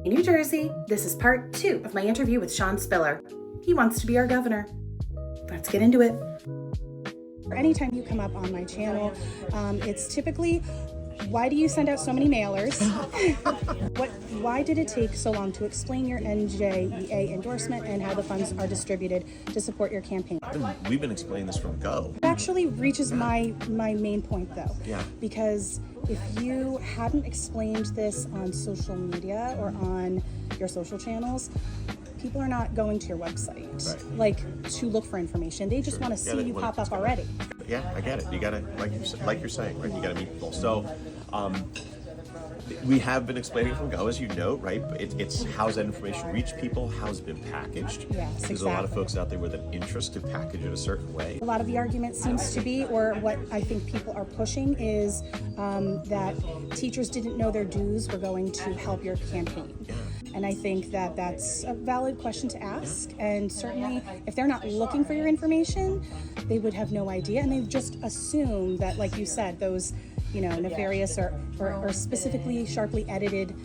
In New Jersey, this is part 2 of my interview with Sean Spiller. He wants to be our governor. Let's get into it. Anytime you come up on my channel, it's typically, why do you send out so many mailers? Why did it take so long to explain your NJEA endorsement and how the funds are distributed to support your campaign? We've been explaining this from go. It actually reaches my main point though. Yeah. Because if you hadn't explained this on social media or on your social channels, people are not going to your website, like to look for information. They just want to see you pop up already. Yeah, I get it. You gotta, like you're saying, right? You gotta meet people. So, we have been explaining from go, as you know, right? It's how's that information reach people? How's it been packaged? Yes, There's a lot of folks out there with an interest to package it a certain way. A lot of the argument seems to be, or what I think people are pushing is that teachers didn't know their dues were going to help your campaign. Yeah. And I think that that's a valid question to ask. And certainly, if they're not looking for your information, they would have no idea. And they just assume that, like you said, those nefarious or specifically sharply edited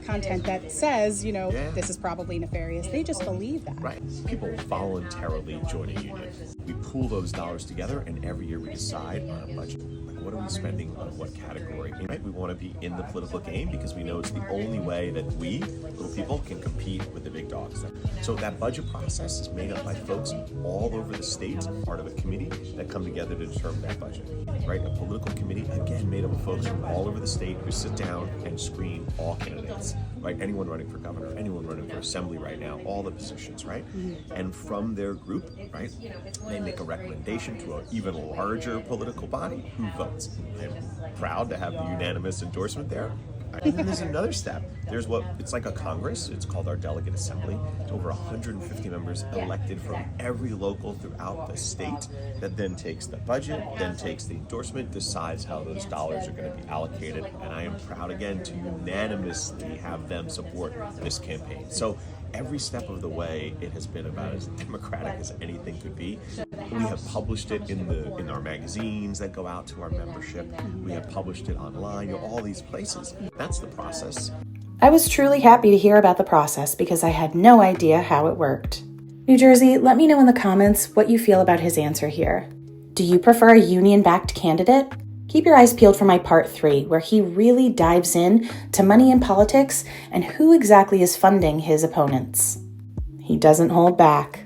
content that says, this is probably nefarious. They just believe that. Right. People voluntarily join a union. We pool those dollars together, and every year we decide on a budget. Like, what are we spending on what category? Right? We want to be in the political game because we know it's the only way that we, little people, can compete with the big dogs. So that budget process is made up by folks all over the state, part of a committee that come together to determine that budget. Right? A political committee, again, made up of folks from all over the state who sit down and screen all candidates. Right? Anyone running for governor, anyone running for assembly right now, all the positions, right? Mm-hmm. And from their group, right, they make a recommendation to an even larger political body who votes. I'm proud to have the unanimous endorsement there. And then there's another step. There's it's like a Congress. It's called our delegate assembly. It's over 150 members elected from every local throughout the state that then takes the budget, then takes the endorsement, decides how those dollars are going to be allocated. And I am proud again to unanimously have them support this campaign. So every step of the way, it has been about as democratic as anything could be. We have published it in our magazines that go out to our membership. We have published it online, all these places. That's the process. I was truly happy to hear about the process because I had no idea how it worked. New Jersey, let me know in the comments what you feel about his answer here. Do you prefer a union-backed candidate? Keep your eyes peeled for my part 3, where he really dives in to money in politics and who exactly is funding his opponents. He doesn't hold back.